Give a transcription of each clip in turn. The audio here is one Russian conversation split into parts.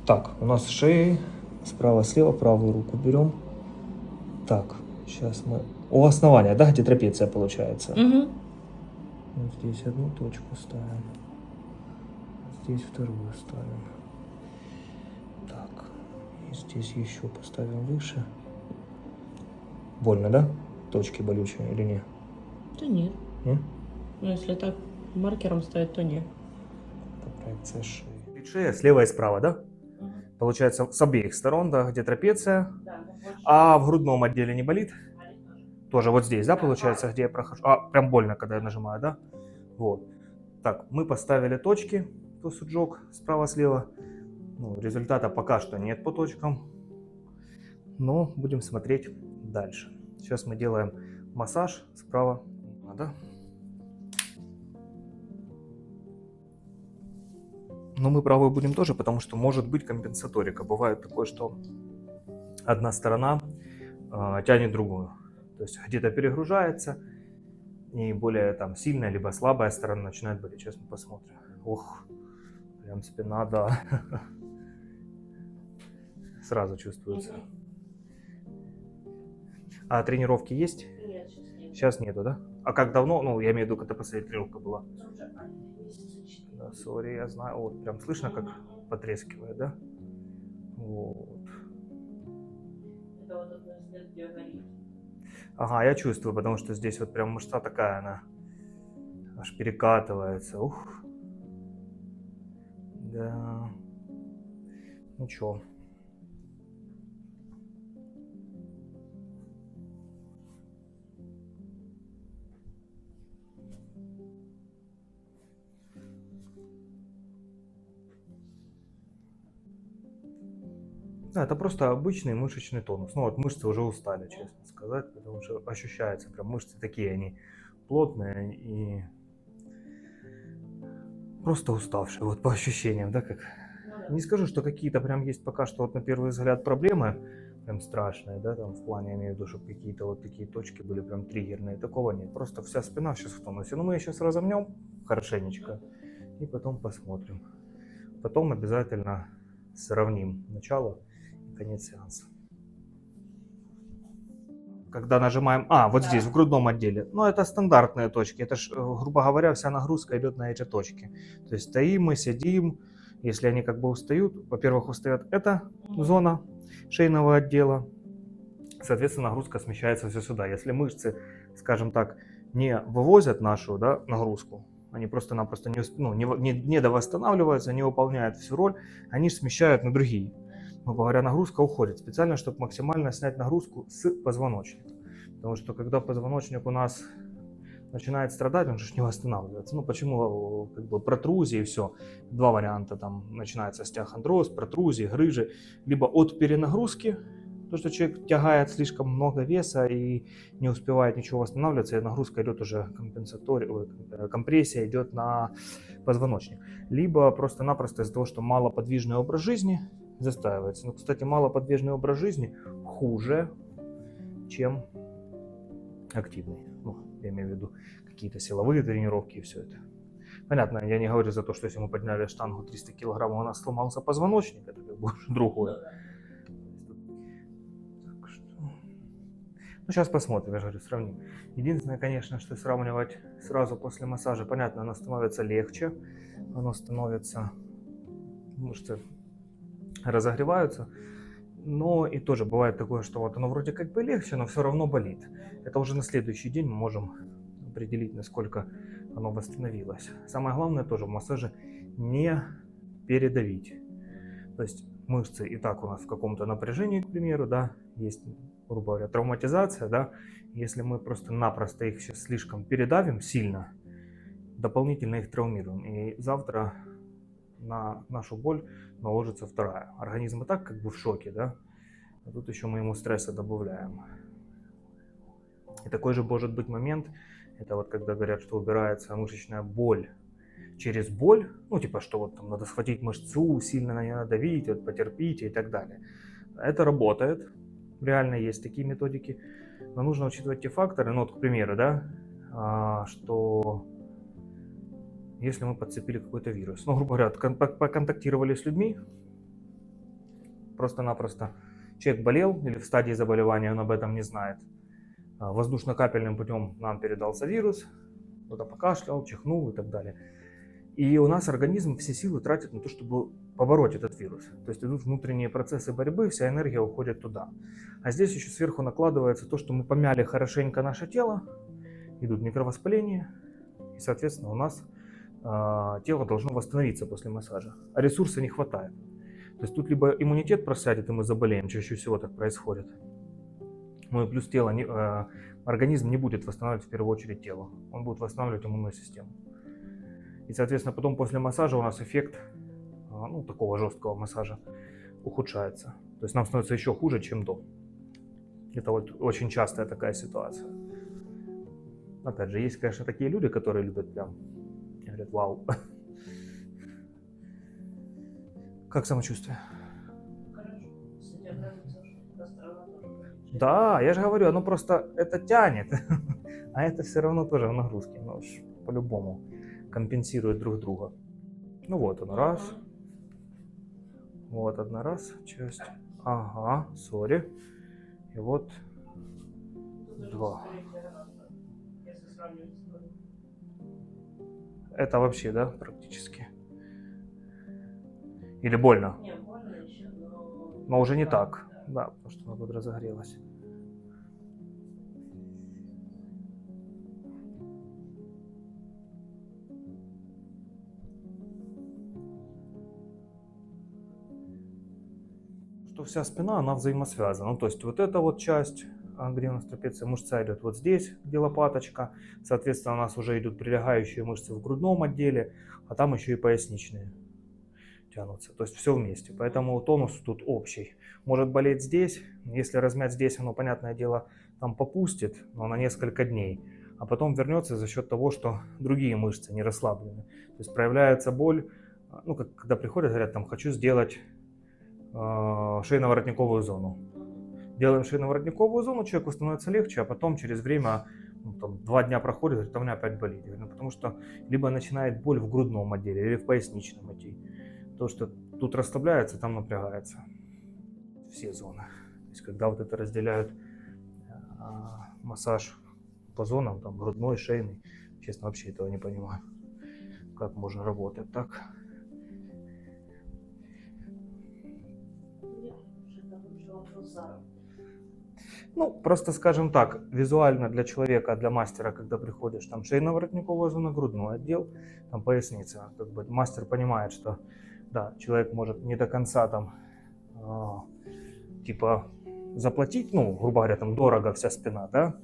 Так, у нас шеи. Справа-слева, правую руку берем. Так, сейчас мы... У основания, да, где трапеция получается? Угу. Вот здесь одну точку ставим. Здесь вторую ставим. Так, и здесь еще поставим выше. Больно, да? Точки болючие или нет? Да нет. Нет? Ну, если так маркером ставить, то нет. Это проекция шеи. Шея слева и справа, да? Получается, с обеих сторон, да, где трапеция. Да, А в грудном отделе не болит? Тоже вот здесь, да, получается, где я прохожу? А, прям больно, когда я нажимаю, да? Вот. Так, мы поставили точки, то суджок справа-слева. Ну, результата пока что нет по точкам, но будем смотреть дальше. Сейчас мы делаем массаж справа, да? Но мы правую будем тоже, потому что может быть компенсаторика. Бывает такое, что одна сторона тянет другую. То есть где-то перегружается, и более там сильная либо слабая сторона начинает болеть. Сейчас мы посмотрим. Ух, прям спина, да. Сразу чувствуется. А тренировки есть? Нет, сейчас нет. Сейчас нету, да? А как давно? Ну, я имею в виду, когда последняя тренировка была. Да, сори, я знаю. Вот, прям слышно, как потрескивает, да? Вот. Это вот одно из мест, где горит. Ага, я чувствую, потому что здесь вот прям мышца такая, она аж перекатывается. Ух. Да. Ничего. Да, это просто обычный мышечный тонус. Ну вот мышцы уже устали, честно сказать, потому что ощущается, прям мышцы такие, они плотные и просто уставшие, вот по ощущениям, да, как... Не скажу, что какие-то прям есть пока что вот на первый взгляд проблемы, прям страшные, да, там в плане, я имею в виду, чтобы какие-то вот такие точки были прям триггерные, такого нет. Просто вся спина сейчас в тонусе. Но мы ее сейчас разомнем хорошенечко и потом посмотрим. Потом обязательно сравним начало и конец сеанса. Когда нажимаем, вот здесь, в грудном отделе, ну, это стандартные точки, это ж, грубо говоря, вся нагрузка идет на эти точки. То есть стоим мы, сидим, если они как бы устают, во-первых, устает эта зона шейного отдела, соответственно, нагрузка смещается все сюда. Если мышцы, скажем так, не вывозят нашу, да, нагрузку, они просто-напросто не довосстанавливаются, не выполняют всю роль, они смещают на другие. Грубо говоря, нагрузка уходит специально, чтобы максимально снять нагрузку с позвоночника. Потому что когда позвоночник у нас начинает страдать, он же не восстанавливается. Ну почему, как бы, протрузии и все. Два варианта, там начинается остеохондроз, протрузии, грыжи, либо от перенагрузки, то, что человек тягает слишком много веса и не успевает ничего восстанавливаться, и нагрузка идет уже компрессия идет на позвоночник. Либо просто-напросто из-за того, что малоподвижный образ жизни застаивается. Но, кстати, малоподвижный образ жизни хуже, чем активный. Ну, я имею в виду какие-то силовые тренировки и все это. Понятно, я не говорю за то, что если мы подняли штангу 300 килограмм, у нас сломался позвоночник, это как бы другое. Так что... Ну, сейчас посмотрим, я же говорю, сравним. Единственное, конечно, что сравнивать сразу после массажа, понятно, оно становится легче, оно становится, мышцы разогреваются, но и тоже бывает такое, что вот оно вроде как бы легче, но все равно болит. Это уже на следующий день мы можем определить, насколько оно восстановилось. Самое главное тоже в массаже не передавить. То есть мышцы и так у нас в каком-то напряжении, к примеру, да, есть, грубо говоря, травматизация, да, если мы просто-напросто их сейчас слишком передавим сильно, дополнительно их травмируем. И завтра на нашу боль наложится вторая. Организм и так как бы в шоке, да, а тут еще мы ему стресса добавляем. И такой же может быть момент, это вот когда говорят, что убирается мышечная боль через боль, ну типа, что вот там надо схватить мышцу, сильно на нее надавить, вот, потерпите и так далее. Это работает, реально есть такие методики, но нужно учитывать те факторы, ну вот, к примеру, да, что если мы подцепили какой-то вирус, ну, грубо говоря, поконтактировали с людьми, просто-напросто человек болел или в стадии заболевания, он об этом не знает. Воздушно-капельным путем нам передался вирус, кто-то покашлял, чихнул и так далее. И у нас организм все силы тратит на то, чтобы побороть этот вирус. То есть идут внутренние процессы борьбы, вся энергия уходит туда. А здесь еще сверху накладывается то, что мы помяли хорошенько наше тело, идут микровоспаления, и, соответственно, у нас тело должно восстановиться после массажа, а ресурса не хватает. То есть тут либо иммунитет просядет, и мы заболеем, чаще всего так происходит. Ну и плюс организм не будет восстанавливать в первую очередь тело, он будет восстанавливать иммунную систему. И, соответственно, потом после массажа у нас эффект, ну, такого жесткого массажа ухудшается. То есть нам становится еще хуже, чем до. Это вот очень частая такая ситуация. Опять же, есть, конечно, такие люди, которые любят прям, говорят, вау. Как самочувствие? Хорошо. Кстати, оказывается, что гастролог тоже болит. Да, я же говорю, оно просто это тянет, а это все равно тоже в нагрузке, оно ж по-любому компенсирует друг друга. Ну вот он раз, вот одна раз часть, ага, сори, и вот Тут даже два. скорее гораздо, если сравнивать с той. Это вообще, да, практически. Или больно, Не, больно еще, но... но уже не так, Да. да, потому что она вот разогрелась. Что вся спина, она взаимосвязана. Ну, то есть вот эта вот часть, где у нас трапеция мышца идет вот здесь, где лопаточка. Соответственно, у нас уже идут прилегающие мышцы в грудном отделе, а там еще и поясничные тянутся. То есть все вместе. Поэтому тонус тут общий. Может болеть здесь. Если размять здесь, оно, понятное дело, там попустит, но на несколько дней. А потом вернется за счет того, что другие мышцы не расслаблены. То есть проявляется боль, ну, как когда приходят, говорят, там, хочу сделать шейно-воротниковую зону. Делаем шейно-воротниковую зону, человеку становится легче, а потом через время, ну, там, 2 дня проходит, говорит, у меня опять болит. Ну, потому что либо начинает боль в грудном отделе или в поясничном идти. То, что тут расслабляется, там напрягается. Все зоны. То есть когда вот это разделяют массаж по зонам, там грудной, шейный, честно, вообще этого не понимаю. Как можно работать так? Нет, это лучше вопрос заработка. Ну, просто скажем так, визуально для человека, для мастера, когда приходишь, там шейно-воротниковая зона, грудной отдел, там поясница, как бы мастер понимает, что да, человек может не до конца там типа заплатить, ну, грубо говоря, там дорого вся спина, да,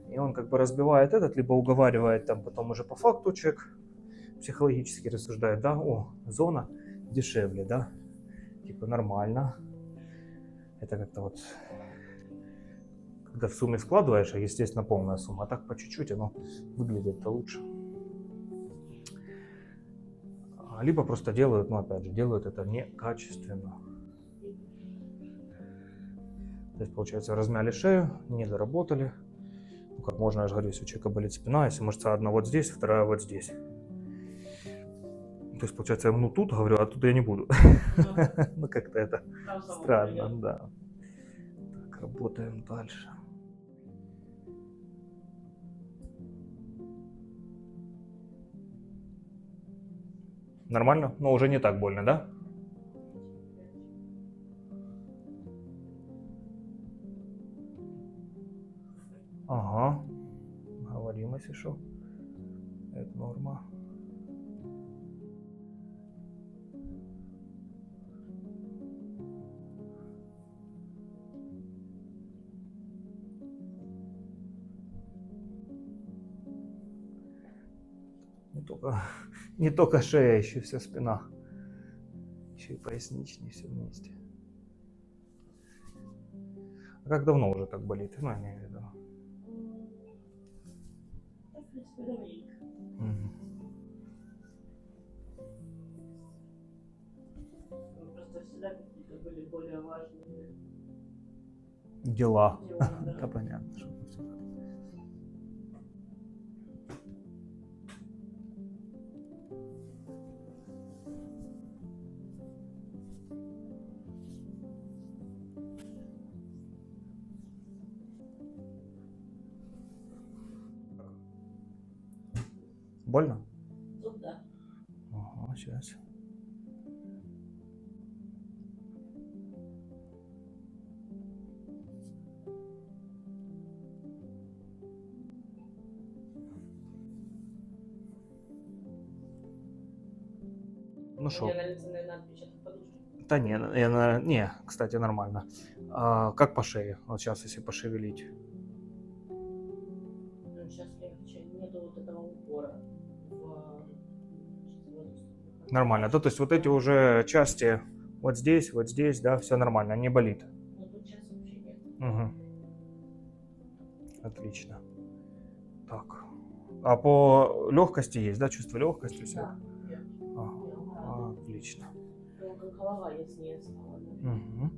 и он как бы разбивает этот, либо уговаривает там потом уже по факту человек психологически рассуждает, да, о, зона дешевле, да, типа нормально, это как-то вот... Когда в сумме складываешь, а естественно полная сумма, а так по чуть-чуть оно выглядит-то лучше. Либо просто делают, ну опять же, делают это некачественно. То есть, получается, размяли шею, не доработали. Ну, как можно, я же говорю, если у человека болит спина, если мышца одна вот здесь, вторая вот здесь. То есть, получается, я ну тут говорю, а тут я не буду. Ну, как-то это странно, да. Так, работаем дальше. Нормально? Но уже не так больно, да? Ага. Говорим, если что. Это норма. Не только шея, еще вся спина. Еще и поясничный, все вместе. А как давно уже так болит? Ну, я имею в виду. Да, в принципе, давненько. Просто всегда какие-то были более важные Дела. дела, Да, да. понятно. Что это всё. Больно? Тут да. Ага, сейчас. Ну У что? меня на лице, наверное, отпечаток подушки. Да не, кстати, нормально. Как по шее? Вот сейчас, если пошевелить. Ну, сейчас легче. Нету вот этого упора в... Сейчас воздух вдыхаю. Нормально. Да, то есть вот эти уже части вот здесь, да, все нормально, не болит. Ну, тут сейчас вообще нет. Угу. Отлично. Так. А по легкости есть, да, чувство легкости? Все? Да, легче. Ага. Отлично. Прям как голова яснее стала. Да. Угу.